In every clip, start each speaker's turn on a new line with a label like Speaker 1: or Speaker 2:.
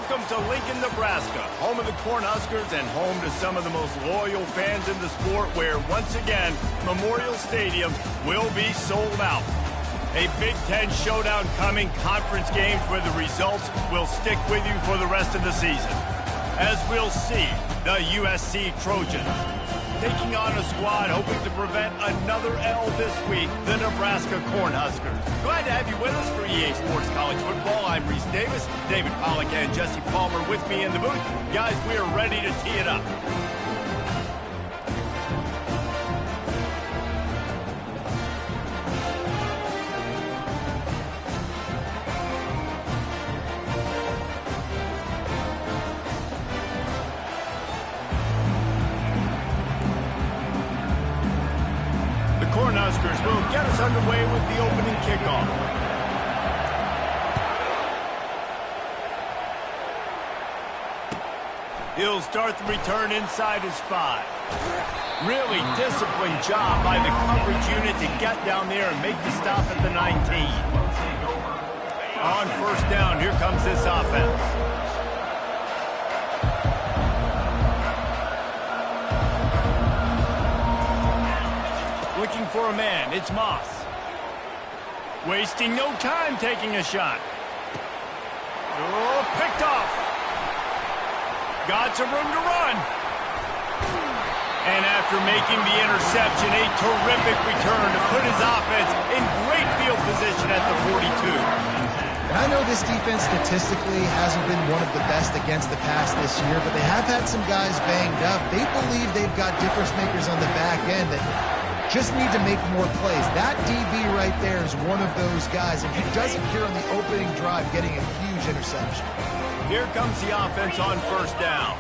Speaker 1: Welcome to Lincoln, Nebraska, home of the Cornhuskers and home to some of the most loyal fans in the sport where, once again, Memorial Stadium will be sold out. A Big Ten showdown coming, conference games where the results will stick with you for the rest of the season. As we'll see, the USC Trojans taking on a squad hoping to prevent another L this week, the Nebraska Cornhuskers. Glad to have you with us for EA Sports College Football. I'm Reese Davis, David Pollack and Jesse Palmer with me in the booth. Guys, we are ready to tee it up. Cornhuskers will get us underway with the opening kickoff. He'll start the return inside his 5. Really disciplined job by the coverage unit to get down there and make the stop at the 19. On first down, here comes this offense. Looking for a man, it's Moss. Wasting no time taking a shot. Oh, picked off. Got some room to run. And after making the interception, a terrific return to put his offense in great field position at the 42.
Speaker 2: And I know this defense statistically hasn't been one of the best against the pass this year, but they have had some guys banged up. They believe they've got difference makers on the back end that just need to make more plays. That DB right there is one of those guys, and he does it here on the opening drive, getting a huge interception.
Speaker 1: Here comes the offense on first down.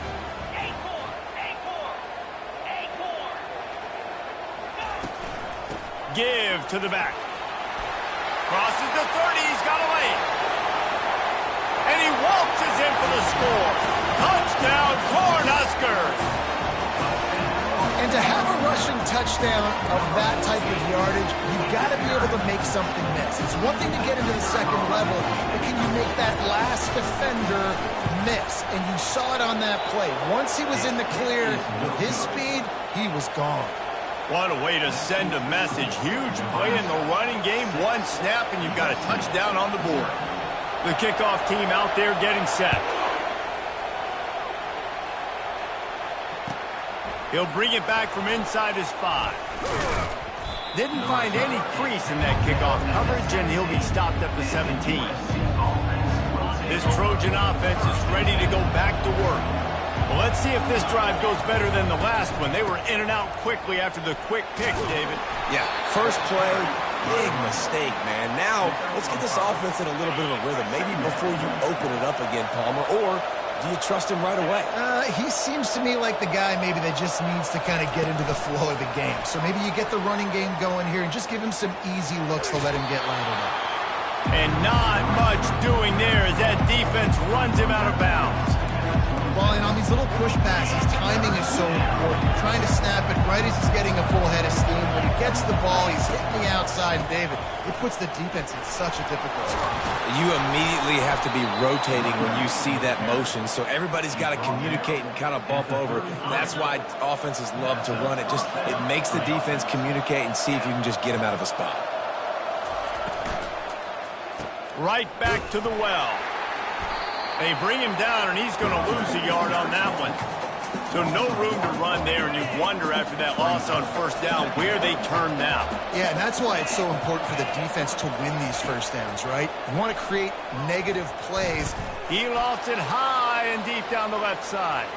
Speaker 1: Give to the back. Crosses the 30, he's got a lane. And he waltzes in for the score. Touchdown, Cornhuskers!
Speaker 2: And to have a rushing touchdown of that type of yardage, you've got to be able to make something miss. It's one thing to get into the second level, but can you make that last defender miss? And you saw it on that play. Once he was in the clear, with his speed, he was gone.
Speaker 1: What a way to send a message. Huge play in the running game. One snap, and you've got a touchdown on the board. The kickoff team out there getting set. He'll bring it back from inside his 5. Didn't find any crease in that kickoff coverage, and he'll be stopped at the 17. This Trojan offense is ready to go back to work. Well, let's see if this drive goes better than the last one. They were in and out quickly after the quick pick, David.
Speaker 3: Yeah, first play, big mistake, man. Now, let's get this offense in a little bit of a rhythm. Maybe before you open it up again, Palmer, or do you trust him right away?
Speaker 2: He seems to me like the guy maybe that just needs to kind of get into the flow of the game. So maybe you get the running game going here and just give him some easy looks to let him get landed up.
Speaker 1: And not much doing there as that defense runs him out of bounds.
Speaker 2: Well, and on these little push passes, timing is so important. You're trying to snap it right as he's getting a full head of steam. When he gets the ball, he's hitting the outside, David. It puts the defense in such a difficult spot.
Speaker 3: You immediately have to be rotating when you see that motion, so everybody's got to communicate and kind of bump over. That's why offenses love to run it. It makes the defense communicate and see if you can just get him out of a spot.
Speaker 1: Right back to the well. They bring him down, and he's going to lose a yard on that one. So no room to run there, and you wonder after that loss on first down where they turn now.
Speaker 2: Yeah, and that's why it's so important for the defense to win these first downs, right? You want to create negative plays.
Speaker 1: He lost it high and deep down the left side.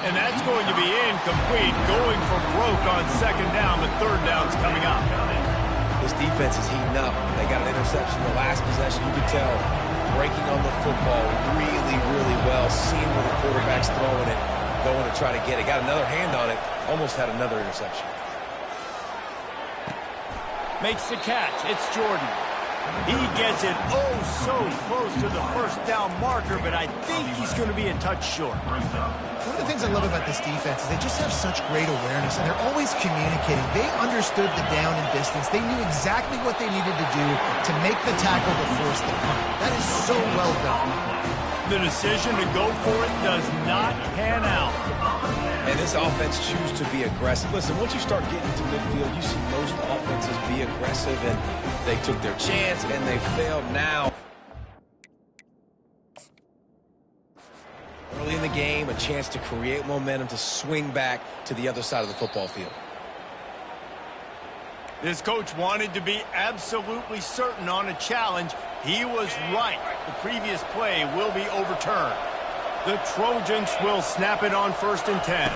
Speaker 1: And that's going to be incomplete, going for broke on second down, but third down's coming up.
Speaker 3: This defense is heating up. They got an interception the last possession. You could tell breaking on the football really, really well, seeing where the quarterback's throwing it, going to try to get it. Got another hand on it, almost had another interception.
Speaker 1: Makes the catch. It's Jordan. He gets it oh so close to the first down marker, but I think he's going to be a touch short.
Speaker 2: One of the things I love about this defense is they just have such great awareness, and they're always communicating. They understood the down and distance. They knew exactly what they needed to do to make the tackle to force the punt. That is so well done.
Speaker 1: The decision to go for it does not pan out.
Speaker 3: And this offense chooses to be aggressive. Listen, once you start getting to midfield, you see most offenses be aggressive, and they took their chance, and they failed now. Early in the game, a chance to create momentum to swing back to the other side of the football field.
Speaker 1: This coach wanted to be absolutely certain on a challenge. He was right. The previous play will be overturned. The Trojans will snap it on 1st and 10.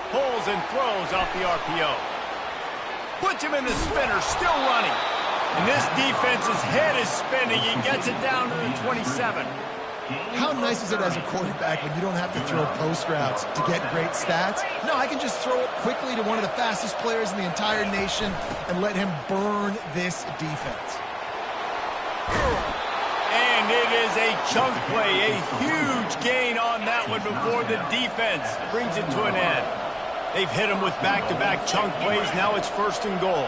Speaker 1: Pulls and throws off the RPO. Puts him in the spinner, still running. And this defense's head is spinning. He gets it down to the 27.
Speaker 2: How nice is it as a quarterback when you don't have to throw post routes to get great stats? No, I can just throw it quickly to one of the fastest players in the entire nation and let him burn this defense.
Speaker 1: And it is a chunk play, a huge gain on that one before the defense brings it to an end. They've hit him with back-to-back chunk plays. Now it's 1st and goal.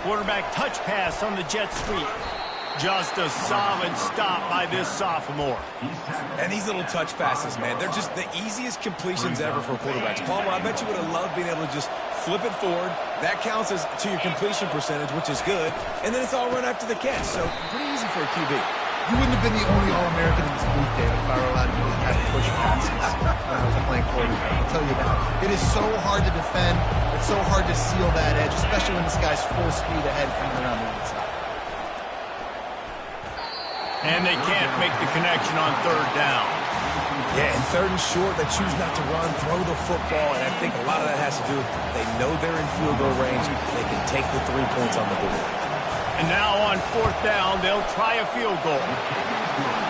Speaker 1: Quarterback touch pass on the jet sweep. Just a solid stop by this sophomore.
Speaker 3: And these little touch passes, man, they're just the easiest completions ever for quarterbacks. Palmer, I bet you would have loved being able to just flip it forward. That counts as to your completion percentage, which is good. And then it's all run after the catch, so pretty easy for a QB.
Speaker 2: You wouldn't have been the only All-American in this booth, David, if I were allowed to have push passes when I was playing quarterback. I'll tell you that. It is so hard to defend. It's so hard to seal that edge, especially when this guy's full speed ahead coming around the inside.
Speaker 1: And they can't make the connection on 3rd down.
Speaker 3: Yeah, and 3rd and short, they choose not to run, throw the football, and I think a lot of that has to do with they know they're in field goal range. They can take the 3 points on the board.
Speaker 1: And now on 4th down, they'll try a field goal.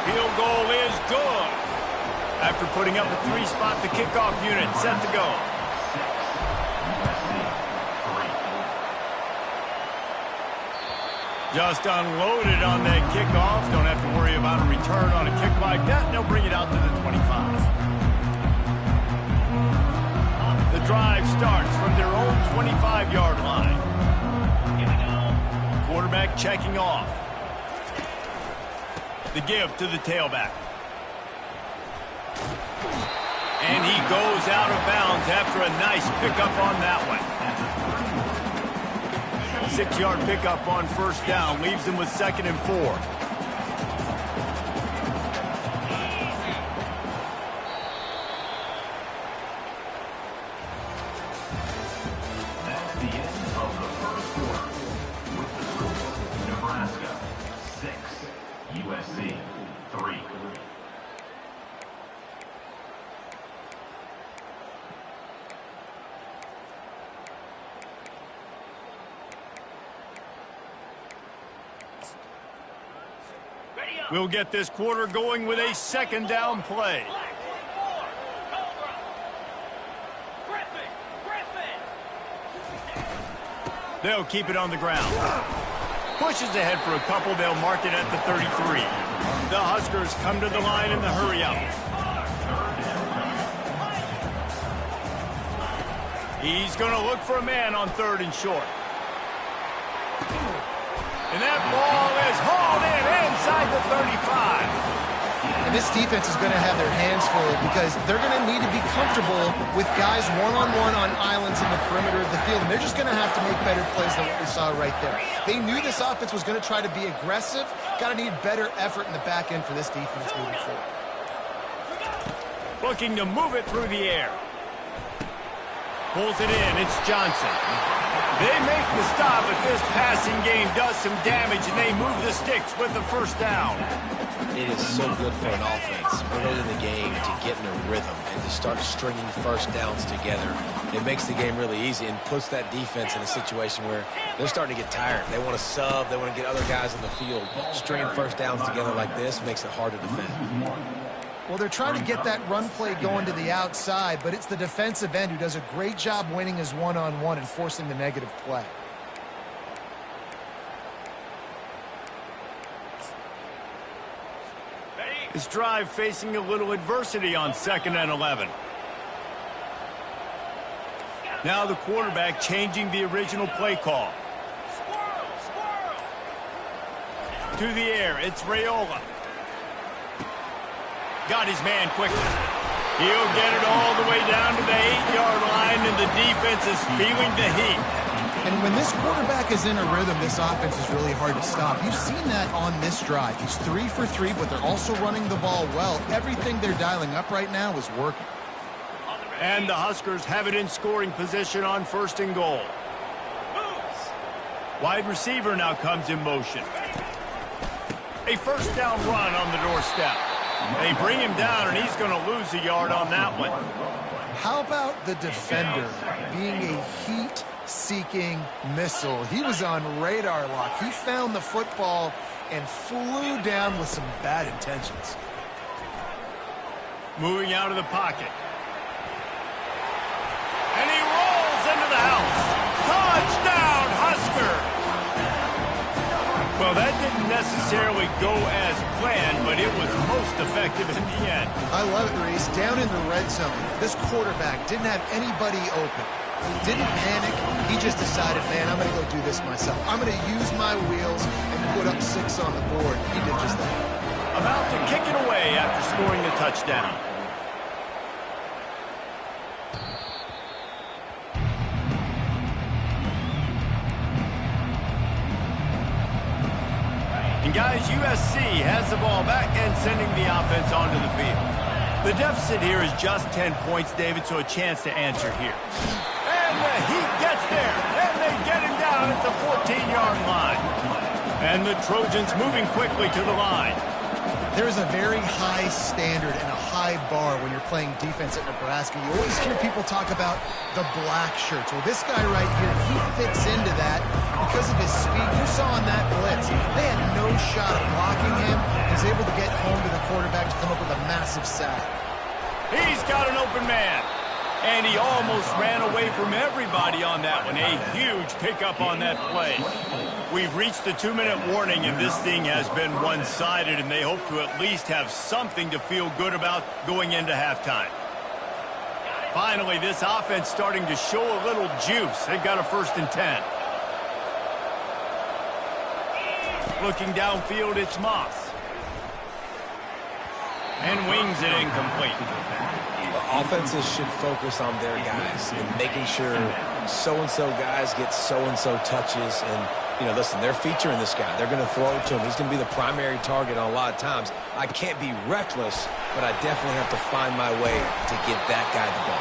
Speaker 1: Field goal is good. After putting up a 3-spot, the kickoff unit set to go. Just unloaded on that kickoff. Don't have to worry about a return on a kick like that. They'll bring it out to the 25. The drive starts from their own 25-yard line. Quarterback checking off. The give to the tailback. And he goes out of bounds after a nice pickup on that one. 6-yard pickup on 1st down leaves him with 2nd and 4.
Speaker 4: That's the end of the 1st quarter. With the score, Nebraska 6, USC 3.
Speaker 1: We'll get this quarter going with a 2nd down play. They'll keep it on the ground. Pushes ahead for a couple. They'll mark it at the 33. The Huskers come to the line in the hurry up. He's going to look for a man on 3rd and short. And that ball is hauled in inside the 35.
Speaker 2: And this defense is going to have their hands full because they're going to need to be comfortable with guys one-on-one on islands in the perimeter of the field. And they're just going to have to make better plays than what we saw right there. They knew this offense was going to try to be aggressive. Got to need better effort in the back end for this defense moving forward.
Speaker 1: Looking to move it through the air. Pulls it in. It's Johnson. They make the stop, but this passing game does some damage, and they move the sticks with the 1st down.
Speaker 3: It is so good for an offense early in the game to get in a rhythm and to start stringing 1st downs together. It makes the game really easy and puts that defense in a situation where they're starting to get tired. They want to sub. They want to get other guys on the field. Stringing 1st downs together like this makes it hard to defend.
Speaker 2: Well, they're trying to get that run play going to the outside, but it's the defensive end who does a great job winning his one-on-one and forcing the negative play.
Speaker 1: This drive facing a little adversity on 2nd and 11. Now the quarterback changing the original play call. To the air, it's Raiola. Got his man quickly. He'll get it all the way down to the 8-yard line, and the defense is feeling the heat.
Speaker 2: And when this quarterback is in a rhythm, this offense is really hard to stop. You've seen that on this drive. He's 3 for 3, but they're also running the ball well. Everything they're dialing up right now is working.
Speaker 1: And the Huskers have it in scoring position on 1st and goal. Wide receiver now comes in motion. A 1st down run on the doorstep. They bring him down, and he's going to lose a yard on that one.
Speaker 2: How about the defender being a heat-seeking missile? He was on radar lock. He found the football and flew down with some bad intentions.
Speaker 1: Moving out of the pocket. And he rolls into the house. Touchdown, Husker! Well, that didn't necessarily go as planned, but it was most effective in the end.
Speaker 2: I love it, Reese. Down in the red zone, this quarterback didn't have anybody open. He didn't panic. He just decided, man, I'm going to go do this myself. I'm going to use my wheels and put up 6 on the board. He did just that.
Speaker 1: About to kick it away after scoring the touchdown. And guys, USC has the ball back and sending the offense onto the field. The deficit here is just 10 points, David, so a chance to answer here. And the Heat gets there, and they get him down at the 14-yard line. And the Trojans moving quickly to the line.
Speaker 2: There's a very high standard and a high bar when you're playing defense at Nebraska. You always hear people talk about the black shirts. Well, this guy right here, he fits into that because of his speed. You saw on that blitz, they had no shot of blocking him. He's able to get home to the quarterback to come up with a massive sack.
Speaker 1: He's got an open man. And he almost ran away from everybody on that one. A huge pickup on that play. We've reached the 2-minute warning, and this thing has been one-sided, and they hope to at least have something to feel good about going into halftime. Finally, this offense starting to show a little juice. They've got a 1st and 10. Looking downfield, it's Moss. And wings it incomplete.
Speaker 3: Offenses should focus on their guys and making sure so-and-so guys get so-and-so touches. And, you know, listen, they're featuring this guy. They're going to throw it to him. He's going to be the primary target on a lot of times. I can't be reckless, but I definitely have to find my way to get that guy the ball.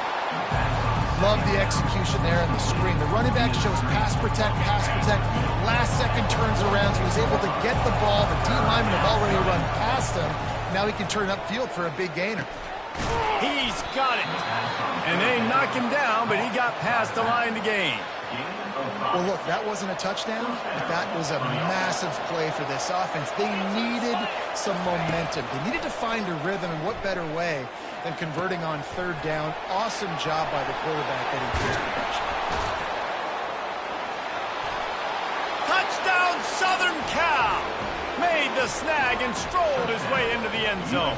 Speaker 2: Love the execution there on the screen. The running back shows pass protect, pass protect. Last second turns around, so he's able to get the ball. The D linemen have already run past him. Now he can turn upfield for a big gainer.
Speaker 1: He's got it. And they knock him down, but he got past the line to gain.
Speaker 2: Well, look, that wasn't a touchdown, but that was a massive play for this offense. They needed some momentum. They needed to find a rhythm, and what better way than converting on 3rd down. Awesome job by the quarterback getting first production.
Speaker 1: Touchdown, Southern Cal! Made the snag and strolled his way into the end zone.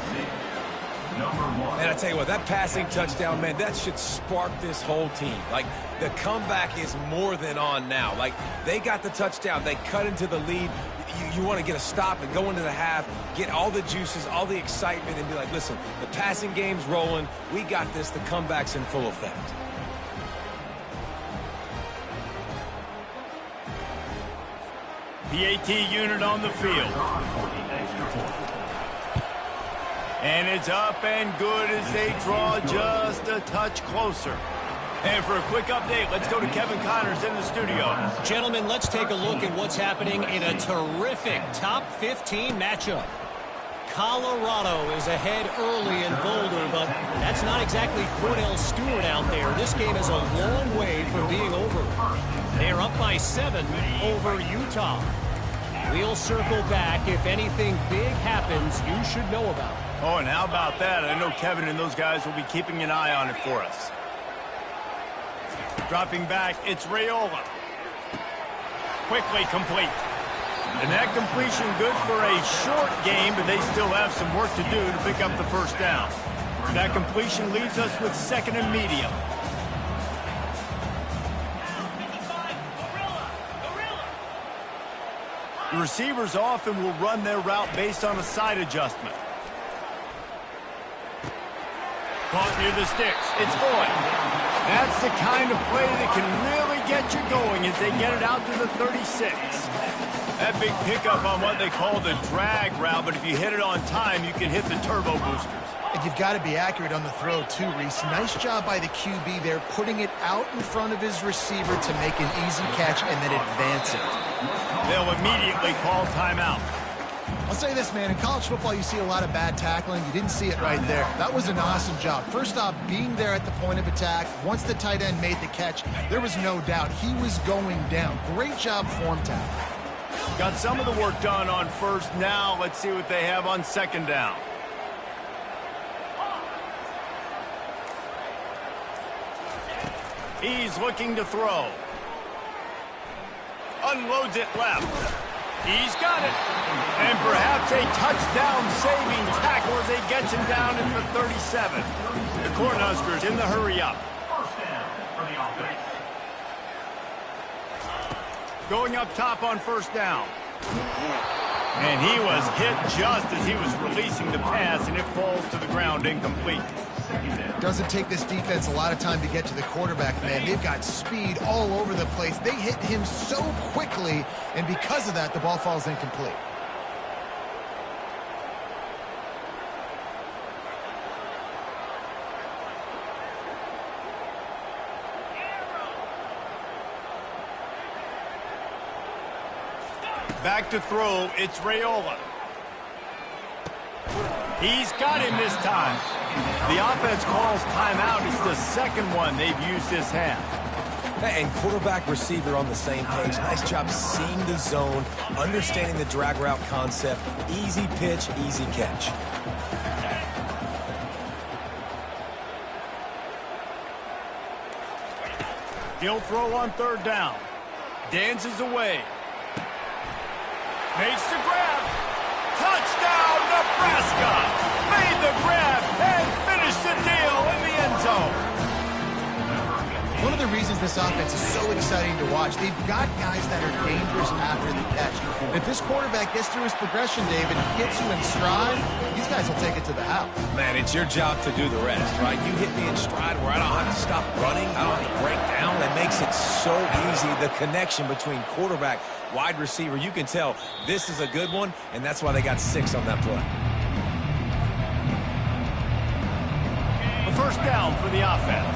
Speaker 3: And I tell you what, that passing touchdown, man, that should spark this whole team. Like, the comeback is more than on now. Like, they got the touchdown. They cut into the lead. You want to get a stop and go into the half, get all the juices, all the excitement, and be like, listen, the passing game's rolling. We got this. The comeback's in full effect.
Speaker 1: The AT unit on the field. And it's up and good as they draw just a touch closer. And for a quick update, let's go to Kevin Connors in the studio.
Speaker 5: Gentlemen, let's take a look at what's happening in a terrific top 15 matchup. Colorado is ahead early in Boulder, but that's not exactly Cordell Stewart out there. This game is a long way from being over. They're up by 7 over Utah. We'll circle back if anything big happens you should know about.
Speaker 1: Oh, and how about that? I know Kevin and those guys will be keeping an eye on it for us. Dropping back, it's Raiola. Quickly complete. And that completion good for a short game, but they still have some work to do to pick up the 1st down. That completion leaves us with 2nd and medium. The receivers often will run their route based on a side adjustment. Caught near the sticks. It's Boyd. That's the kind of play that can really get you going as they get it out to the 36. That big pickup on what they call the drag route, but if you hit it on time, you can hit the turbo boosters.
Speaker 2: And you've got to be accurate on the throw, too, Reese. Nice job by the QB there, putting it out in front of his receiver to make an easy catch and then advance it.
Speaker 1: They'll immediately call timeout.
Speaker 2: I'll say this, man. In college football, you see a lot of bad tackling. You didn't see it right there. That was an awesome job. First off, being there at the point of attack. Once the tight end made the catch, there was no doubt he was going down. Great job form tackle.
Speaker 1: Got some of the work done on first. Now let's see what they have on second down. He's looking to throw. Unloads it left. He's got it. And perhaps a touchdown-saving tackle as he gets him down at the 37. The Cornhuskers in the hurry-up. Going up top on first down. And he was hit just as he was releasing the pass, and it falls to the ground incomplete.
Speaker 2: Doesn't take this defense a lot of time to get to the quarterback, man. They've got speed all over the place. They hit him so quickly, and because of that, the ball falls incomplete.
Speaker 1: Back to throw, it's Raiola. He's got him this time. The offense calls timeout. It's the second one they've used this half.
Speaker 3: And quarterback receiver on the same page. Nice job seeing the zone, understanding the drag route concept. Easy pitch, easy catch.
Speaker 1: He'll throw on third down. Dances away. Makes the grab. Touchdown, Nebraska! Made the grab and finished the deal in the end zone.
Speaker 2: One of the reasons this offense is so exciting to watch, they've got guys that are dangerous after the catch. If this quarterback gets through his progression, David, gets you in stride, these guys will take it to the house.
Speaker 3: Man, it's your job to do the rest, right? You hit me in stride where I don't have to stop running, I don't have to break down. That makes it so easy. The connection between quarterback, wide receiver, you can tell this is a good one, and that's why they got 6 on that play.
Speaker 1: A first down for the offense.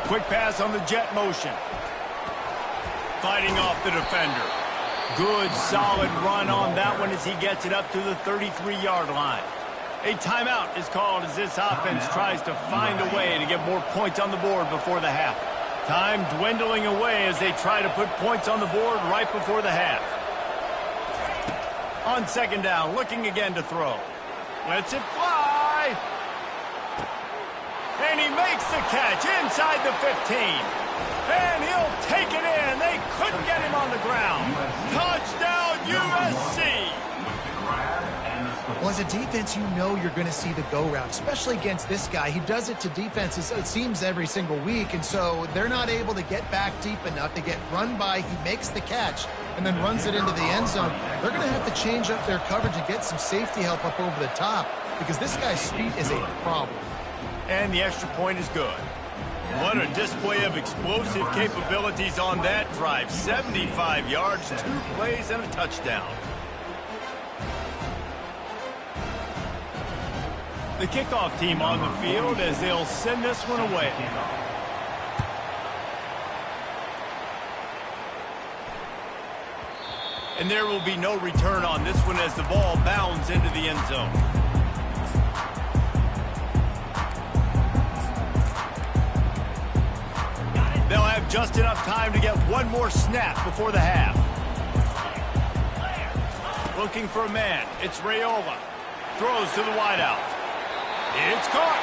Speaker 1: Quick pass on the jet motion. Fighting off the defender. Good, solid run on that one as he gets it up to the 33-yard line. A timeout is called as this offense tries to find a way to get more points on the board before the half. Time dwindling away as they try to put points on the board right before the half. On second down, looking again to throw. Lets it fly. And he makes the catch inside the 15. And he'll take it in. They couldn't get him on the ground. Touchdown, USC.
Speaker 2: Well, as a defense, you know you're going to see the go route, especially against this guy. He does it to defenses, it seems, every single week, and so they're not able to get back deep enough. They get run by, he makes the catch, and then runs it into the end zone. They're going to have to change up their coverage and get some safety help up over the top because this guy's speed is a problem.
Speaker 1: And the extra point is good. What a display of explosive capabilities on that drive. 75 yards, 2 plays, and a touchdown. The kickoff team on the field as they'll send this one away. And there will be no return on this one as the ball bounds into the end zone. They'll have just enough time to get one more snap before the half. Looking for a man. It's Raiola. Throws to the wideout. It's caught.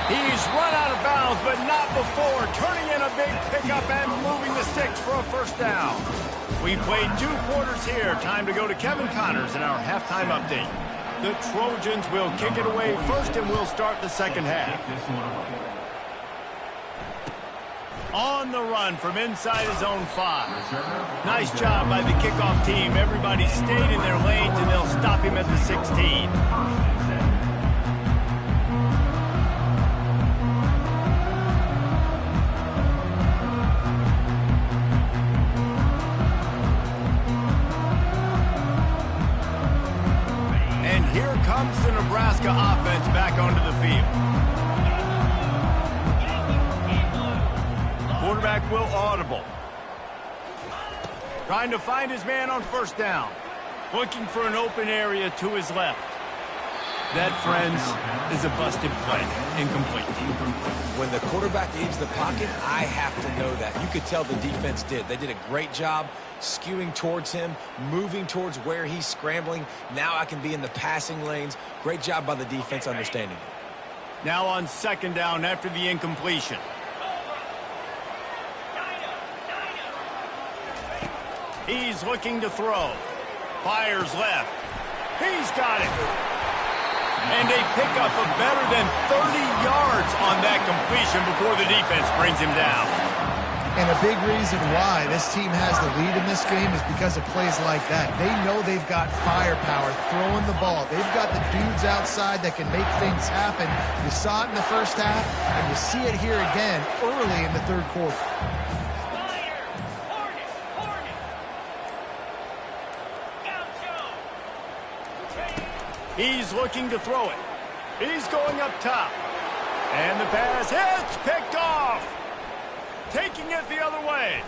Speaker 1: He's run out of bounds, but not before. Turning in a big pickup and moving the sticks for a first down. We played 2 quarters here. Time to go to Kevin Connors in our halftime update. The Trojans will kick it away first, and we'll start the second half. On the run from inside his own 5. Nice job by the kickoff team. Everybody stayed in their lanes, and they'll stop him at the 16. And here comes the Nebraska offense back onto the field. Quarterback will audible. Trying to find his man on first down. Looking for an open area to his left. That, friends, is a busted play. Incomplete.
Speaker 3: When the quarterback leaves the pocket, I have to know that. You could tell the defense did. They did a great job skewing towards him, moving towards where he's scrambling. Now I can be in the passing lanes. Great job by the defense understanding it.
Speaker 1: Now on second down after the incompletion. He's looking to throw. Fires left. He's got it. And a pickup of better than 30 yards on that completion before the defense brings him down.
Speaker 2: And a big reason why this team has the lead in this game is because of plays like that. They know they've got firepower throwing the ball. They've got the dudes outside that can make things happen. You saw it in the first half, and you see it here again early in the third quarter.
Speaker 1: He's looking to throw it. He's going up top. And the pass hits, picked off. Taking it the other way.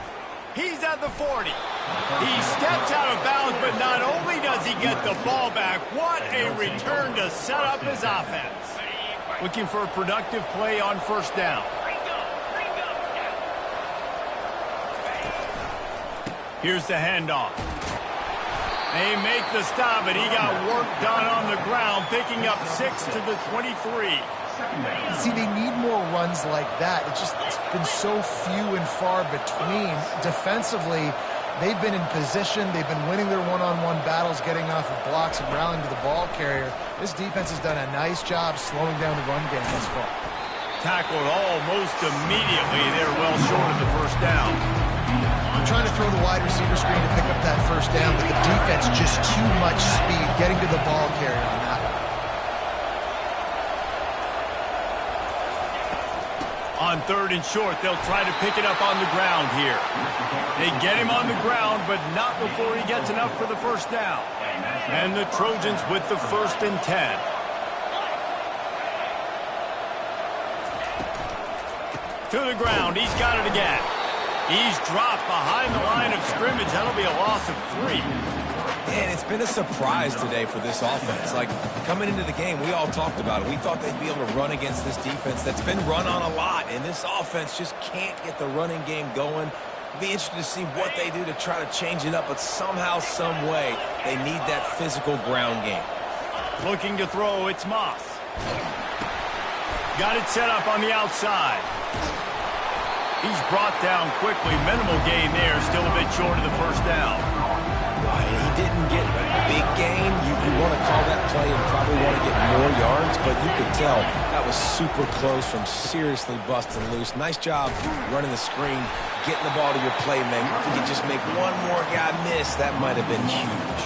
Speaker 1: He's at the 40. He steps out of bounds, but not only does he get the ball back, what a return to set up his offense. Looking for a productive play on first down. Here's the handoff. They make the stop, but he got work done on the ground, picking up 6 to the 23.
Speaker 2: See, they need more runs like that. It's been so few and far between. Defensively, they've been in position. They've been winning their one-on-one battles, getting off of blocks and rallying to the ball carrier. This defense has done a nice job slowing down the run game thus far.
Speaker 1: Tackled almost immediately. They're well short of the first down.
Speaker 2: Trying to throw the wide receiver screen to pick up that first down, but the defense just too much speed getting to the ball carrier on that one.
Speaker 1: On third and short, they'll try to pick it up on the ground here. They get him on the ground, but not before he gets enough for the first down. And the Trojans with the 1st and 10. To the ground, he's got it again. He's dropped behind the line of scrimmage. That'll be a loss of 3.
Speaker 3: And it's been a surprise today for this offense. Like, coming into the game, we all talked about it. We thought they'd be able to run against this defense that's been run on a lot. And this offense just can't get the running game going. Be interested to see what they do to try to change it up. But somehow, some way, they need that physical ground game.
Speaker 1: Looking to throw, it's Moss. Got it set up on the outside. He's brought down quickly. Minimal gain there. Still a bit short of the first down.
Speaker 3: He didn't get a big gain. You want to call that play and probably want to get more yards, but you could tell that was super close from seriously busting loose. Nice job running the screen, getting the ball to your playmaker. If you could just make one more guy miss, that might have been huge.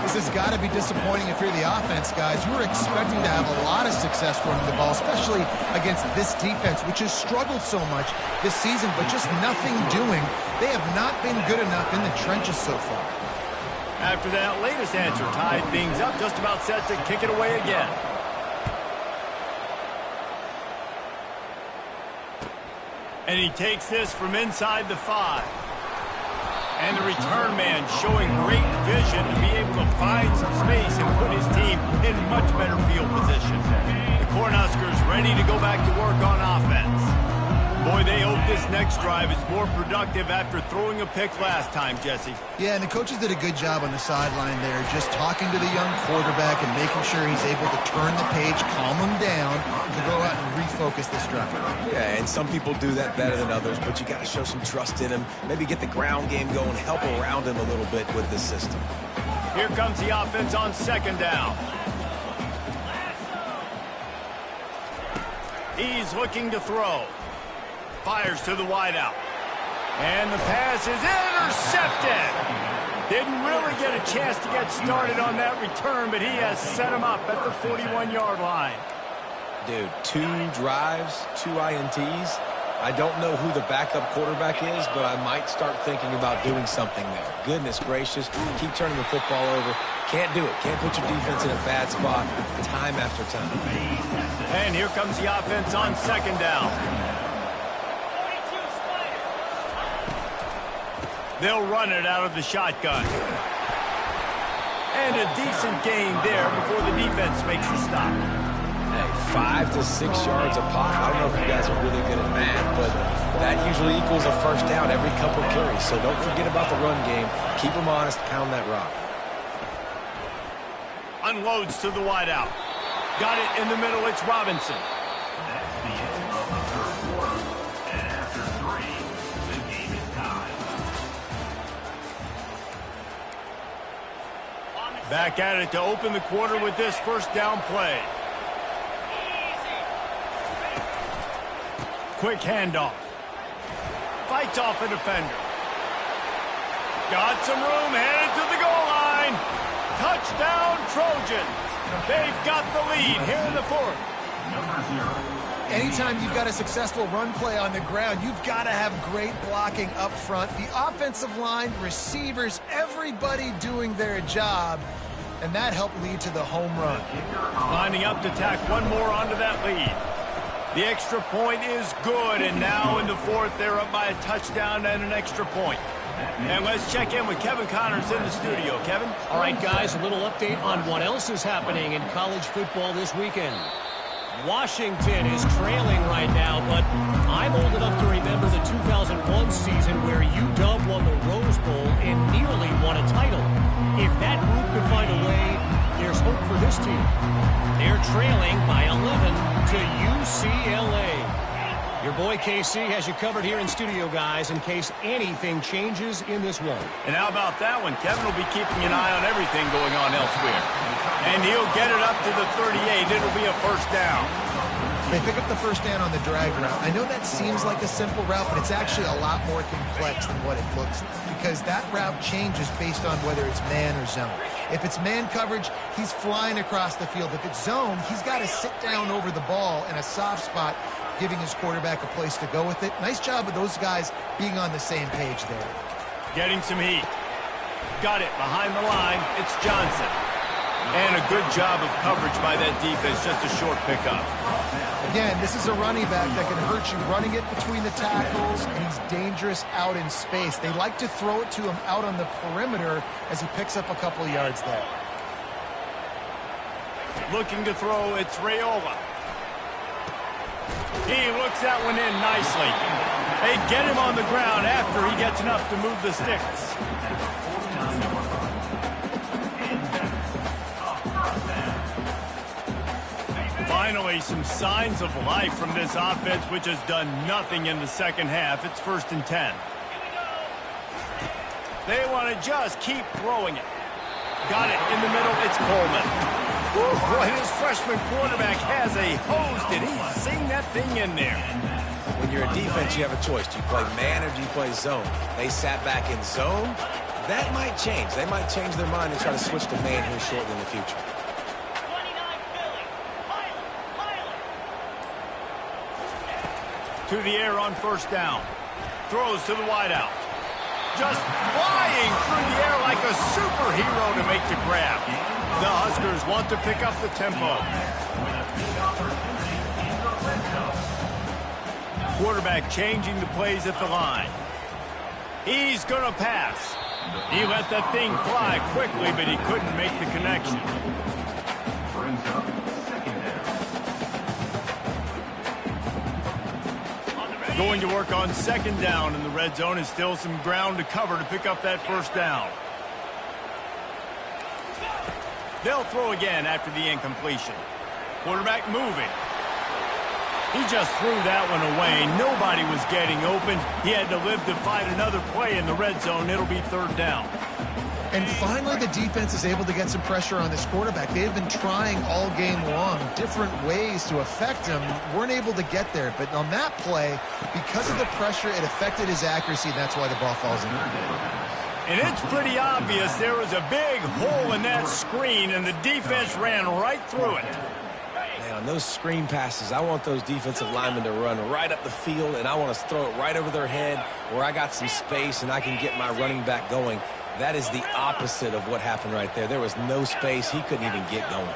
Speaker 2: This has got to be disappointing if you're the offense, guys. You were expecting to have a lot of success running the ball, especially against this defense, which has struggled so much this season, but just nothing doing. They have not been good enough in the trenches so far.
Speaker 1: After that latest answer tied things up, just about set to kick it away again. And he takes this from inside the 5. And the return man showing great vision to be able to find some space and put his team in much better field position. The Cornhuskers ready to go back to work on offense. Boy, they hope this next drive is more productive after throwing a pick last time, Jesse.
Speaker 2: Yeah, and the coaches did a good job on the sideline there, just talking to the young quarterback and making sure he's able to turn the page, calm him down, to go out and refocus this drive.
Speaker 3: Yeah, and some people do that better than others, but you got to show some trust in him. Maybe get the ground game going, help around him a little bit with this system.
Speaker 1: Here comes the offense on second down. He's looking to throw. Fires to the wideout. And the pass is intercepted. Didn't really get a chance to get started on that return, but he has set him up at the 41-yard line.
Speaker 3: Dude, 2 drives, 2 INTs. I don't know who the backup quarterback is, but I might start thinking about doing something there. Goodness gracious, keep turning the football over. Can't do it. Can't put your defense in a bad spot time after time.
Speaker 1: And here comes the offense on second down. They'll run it out of the shotgun. And a decent gain there before the defense makes the stop.
Speaker 3: Hey, 5 to 6 yards a pop. I don't know if you guys are really good at math, but that usually equals a first down every couple carries. So don't forget about the run game. Keep them honest. Pound that rock.
Speaker 1: Unloads to the wideout. Got it in the middle. It's Robinson.
Speaker 4: That's the end of the third quarter. And after 3, the game is tied.
Speaker 1: Back at it to open the quarter with this first down play. Quick handoff. Fights off a defender. Got some room, headed to the goal line. Touchdown, Trojans. They've got the lead here in the fourth.
Speaker 2: Anytime you've got a successful run play on the ground, you've got to have great blocking up front. The offensive line, receivers, everybody doing their job, and that helped lead to the home run.
Speaker 1: Lining up to tack one more onto that lead. The extra point is good, and now in the fourth, they're up by a touchdown and an extra point. And let's check in with Kevin Connors in the studio. Kevin?
Speaker 5: All right, guys, a little update on what else is happening in college football this weekend. Washington is trailing right now, but I'm old enough to remember the 2001 season where UW won the Rose Bowl and nearly won a title. If that group could find a way, there's hope for this team. They're trailing by 11 to UCLA. Your boy KC has you covered here in studio, guys, in case anything changes in this one.
Speaker 1: And how about that one? Kevin will be keeping an eye on everything going on elsewhere. And he'll get it up to the 38. It'll be a first down.
Speaker 2: They pick up the first down on the drag route. I know that seems like a simple route, but it's actually a lot more complex than what it looks like, because that route changes based on whether it's man or zone. If it's man coverage, he's flying across the field. If it's zone, he's got to sit down over the ball in a soft spot, giving his quarterback a place to go with it. Nice job of those guys being on the same page there.
Speaker 1: Getting some heat. Got it behind the line. It's Johnson. And a good job of coverage by that defense. Just a short pickup.
Speaker 2: Again, this is a running back that can hurt you running it between the tackles, and he's dangerous out in space. They like to throw it to him out on the perimeter as he picks up a couple yards there.
Speaker 1: Looking to throw, it's Raiola. He looks that one in nicely. They get him on the ground after he gets enough to move the sticks. Finally, some signs of life from this offense, which has done nothing in the second half. It's 1st and 10. They want to just keep throwing it. Got it in the middle. It's Coleman. Woo, boy, this freshman quarterback has a hose. Did he sing that thing in there?
Speaker 3: When you're a defense, you have a choice. Do you play man or do you play zone? They sat back in zone. That might change. They might change their mind and try to switch to man here shortly in the future.
Speaker 1: To the air on first down. Throws to the wideout. Just flying through the air like a superhero to make the grab. The Huskers want to pick up the tempo. Quarterback changing the plays at the line. He's going to pass. He let that thing fly quickly, but he couldn't make the connection.
Speaker 4: Brings up second down.
Speaker 1: Going to work on second down in the red zone, and still some ground to cover to pick up that first down. They'll throw again after the incompletion. Quarterback moving. He just threw that one away. Nobody was getting open. He had to live to find another play in the red zone. It'll be third down.
Speaker 2: And finally, the defense is able to get some pressure on this quarterback. They have been trying all game long different ways to affect him. Weren't able to get there. But on that play, because of the pressure, it affected his accuracy, and that's why the ball falls in.
Speaker 1: And it's pretty obvious there was a big hole in that screen, and the defense ran right through it.
Speaker 3: Man, on those screen passes, I want those defensive linemen to run right up the field, and I want to throw it right over their head where I got some space and I can get my running back going. That is the opposite of what happened right there. There was no space. He couldn't even get going.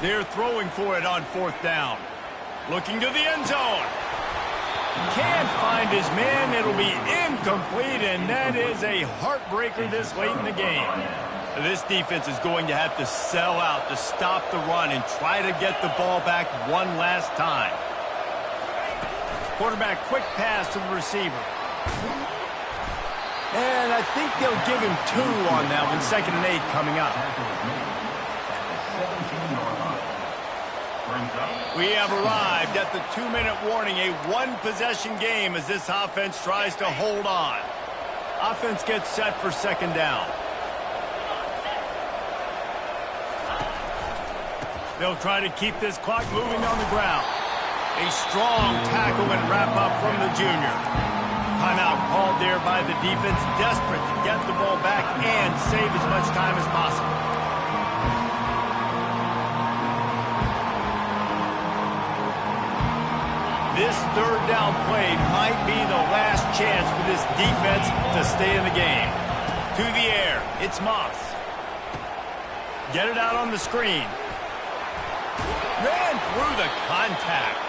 Speaker 1: They're throwing for it on 4th down. Looking to the end zone. Can't find his man. It'll be incomplete, and that is a heartbreaker this late in the game. This defense is going to have to sell out to stop the run and try to get the ball back one last time. Quarterback quick pass to the receiver. And I think they'll give him 2 on that one. 2nd and 8 coming up. We have arrived at the 2-minute warning, a 1-possession game as this offense tries to hold on. Offense gets set for 2nd down. They'll try to keep this clock moving on the ground. A strong tackle and wrap up from the junior. Timeout called there by the defense, desperate to get the ball back and save as much time as possible. This 3rd down play might be the last chance for this defense to stay in the game. To the air, it's Moss. Get it out on the screen. Ran through the contact.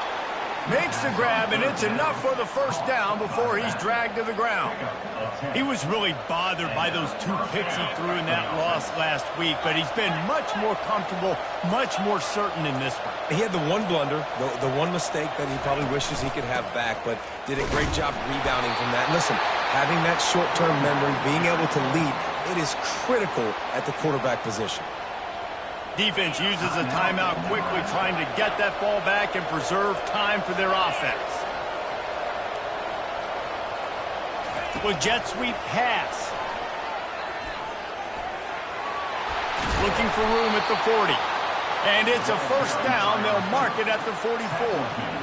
Speaker 1: Makes the grab, and it's enough for the 1st down before he's dragged to the ground. He was really bothered by those 2 picks he threw in that loss last week, but he's been much more comfortable, much more certain in this one.
Speaker 3: He had the one blunder, the one mistake that he probably wishes he could have back, but did a great job rebounding from that. And listen, having that short-term memory, being able to lead, it is critical at the quarterback position.
Speaker 1: Defense uses a timeout quickly, trying to get that ball back and preserve time for their offense. Well, jet sweep pass. Looking for room at the 40. And it's a 1st down. They'll mark it at the 44.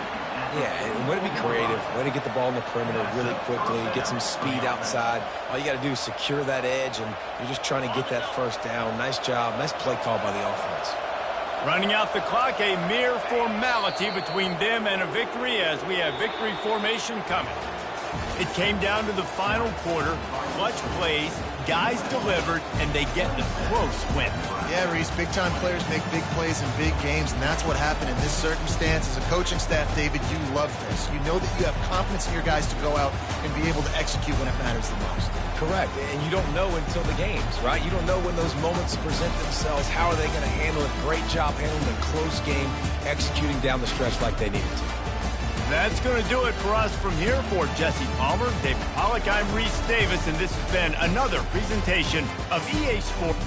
Speaker 3: Yeah, and way to be creative, way to get the ball in the perimeter really quickly, get some speed outside. All you got to do is secure that edge, and you're just trying to get that 1st down. Nice job, nice play call by the offense.
Speaker 1: Running out the clock, a mere formality between them and a victory as we have victory formation coming. It came down to the final quarter, clutch plays, guys delivered, and they get the close win.
Speaker 2: Yeah, Reese, big-time players make big plays in big games, and that's what happened in this circumstance. As a coaching staff, David, you love this. You know that you have confidence in your guys to go out and be able to execute when it matters the most.
Speaker 3: Correct, and you don't know until the games, right? You don't know when those moments present themselves. How are they going to handle it? Great job handling a close game, executing down the stretch like they needed to.
Speaker 1: That's going to do it for us from here. For Jesse Palmer, David Pollack, I'm Reese Davis, and this has been another presentation of EA Sports.